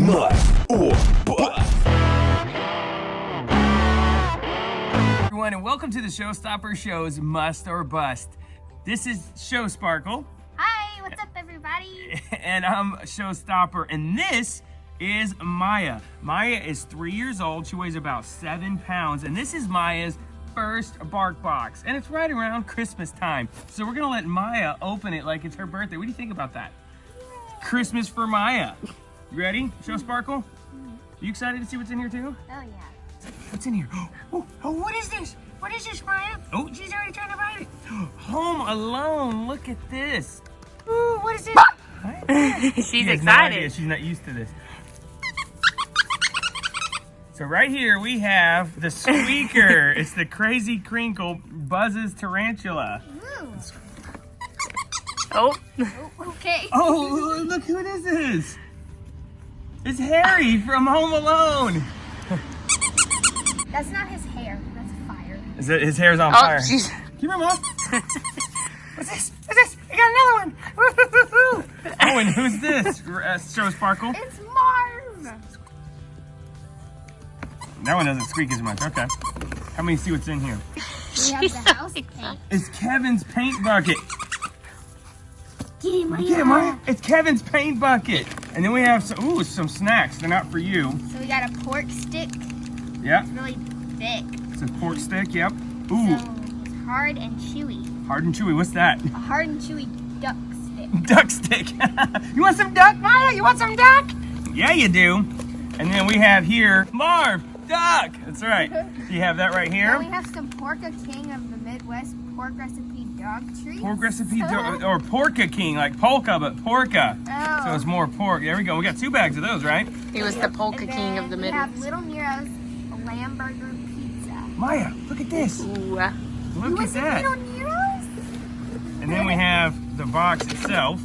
Must or Bust. Everyone, and welcome to the Showstopper Show's Must or Bust. This is ShowSparkle. Hi, what's up, everybody? And I'm Showstopper, and this is Maya. Maya is 3 years old. She weighs about 7 pounds, and this is Maya's first Barkbox, and it's right around Christmas time. So we're gonna let Maya open it like it's her birthday. What do you think about that? Christmas for Maya. You ready, ShowSparkle? You excited to see what's in here too? Oh, yeah. What's in here? Oh, what is this? What is this, Maya? Oh, she's already trying to bite it. Home Alone, look at this. Ooh, what is this? She's No excited. idea. She's not used to this. So right here we have the squeaker. It's the Crazy Crinkle Buzz's Tarantula. Ooh. Oh, Oh, okay. Oh, look who this is. It's Harry from Home Alone. That's not his hair. That's fire. His hair's on oh, fire. she's. Keep him up. What's this? What's this? I got another one. Woo-hoo-hoo-hoo. Oh, and who's this? ShowSparkle. It's Marv. That one doesn't squeak as much. Okay. How many see what's in here? We have the house paint. It's Kevin's paint bucket. Get him, Get it, Maya. It's Kevin's paint bucket. And then we have some snacks. They're not for you. So we got a pork stick. Yep. It's really thick. It's a pork stick. Yep. So Ooh, it's hard and chewy. hard and chewy. What's that? A hard and chewy duck stick. Duck stick. You want some duck, Maya? You want some duck? Yeah, you do. And then we have here Marv, duck. That's right. You have that right here. Then we have some Porka King of the Midwest pork recipe dog treats. Pork recipe or Porka King, like polka, but porka. Oh. So it's more pork. There we go. We got 2 bags of those, right? He was the polka And king of the then we have Midwest. Little Nero's lamb burger pizza. Maya, look at this. Ooh, Look at Was it that. Little Nero's? And then we have the box itself,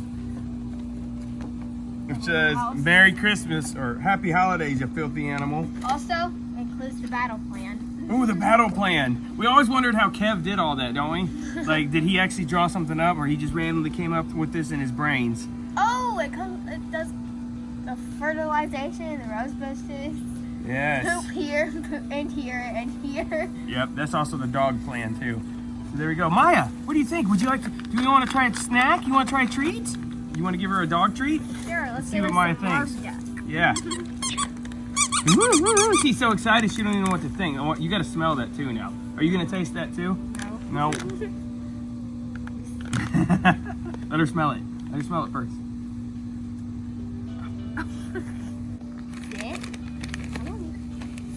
which says Merry Christmas or Happy Holidays, you filthy animal. Also includes the battle plan. Ooh, the battle plan. We always wondered how Kev did all that, don't we? Like, did he actually draw something up, or he just randomly came up with this in his brains? Oh, it does the fertilization, the rose bushes. Yes. Poop here, poop and here, and here. Yep, that's also the dog plan, too. So there we go. Maya, what do you think? Would you like to, do you want to try a snack? You want to try a treat? You want to give her a dog treat? Sure, let's see give what her Maya some Marv thinks. duck. Yeah. Woo, woo, woo. She's so excited she don't even know what to think. You got to smell that too now. Are you going to taste that too? No. No. Let her smell it. Let her smell it first. Sit. Come on.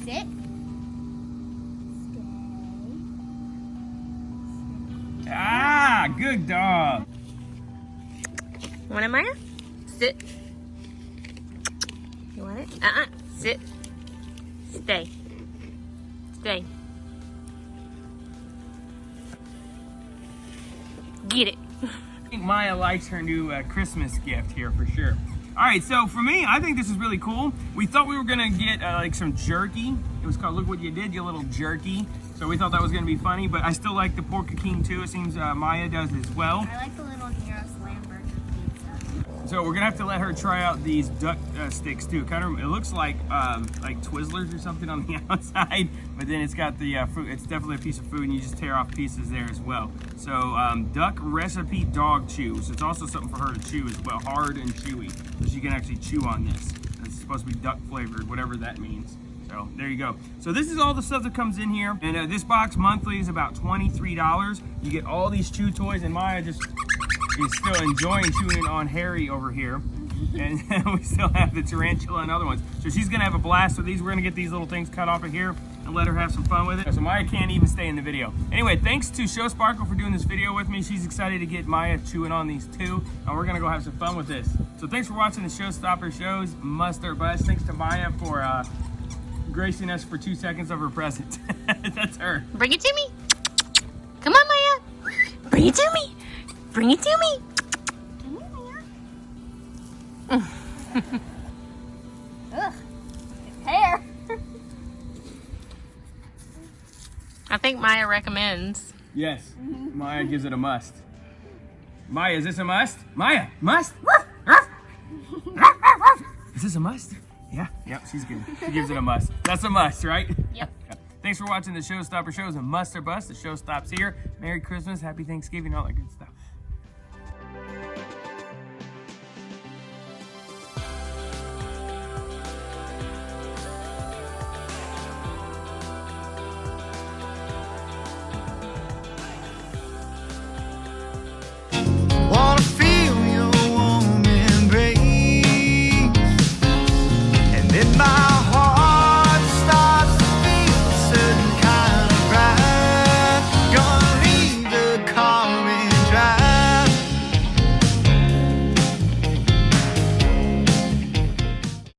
Sit. Stay. Ah, good dog. want it, Maya? Sit. You want it? Sit. Stay. Stay. Get it. I think Maya likes her new Christmas gift here for sure. All right, so for me, I think this is really cool. We thought we were gonna get like some jerky. It was called Look What You Did, You Little Jerky. So we thought that was gonna be funny, but I still like the Porka King too. It seems Maya does as well. I like the Little Nero's lamb burger pizza. So we're gonna have to let her try out these duck sticks too. Kind of, it looks like Twizzlers or something on the outside, but then it's got the fruit. It's definitely a piece of food, and you just tear off pieces there as well. So duck recipe dog chew. So it's also something for her to chew as well, hard and chewy, so she can actually chew on this. It's supposed to be duck flavored, whatever that means. So there you go. So this is all the stuff that comes in here, and this box monthly is about $23. You get all these chew toys, and Maya just is still enjoying chewing on Harry over here. And we still have the tarantula and other ones. So she's gonna have a blast with these. We're gonna get these little things cut off of here and let her have some fun with it. So Maya can't even stay in the video. Anyway, thanks to ShowSparkle for doing this video with me. She's excited to get Maya chewing on these too. And we're gonna go have some fun with this. So thanks for watching the Showstopper Show's Must or Bust. Thanks to Maya for gracing us for 2 seconds of her present. That's her. Bring it to me. Come on, Maya. Bring it to me. Bring it to me. Ugh. His hair. I think Maya recommends. Yes, Maya gives it a must. Maya, is this a must? Maya, must? Is this a must? Yeah, yep, she's good. She gives it a must. That's a must, right? Yep. Thanks for watching the Showstopper Shows. A must or bust. The show stops here. Merry Christmas, Happy Thanksgiving, all that good stuff.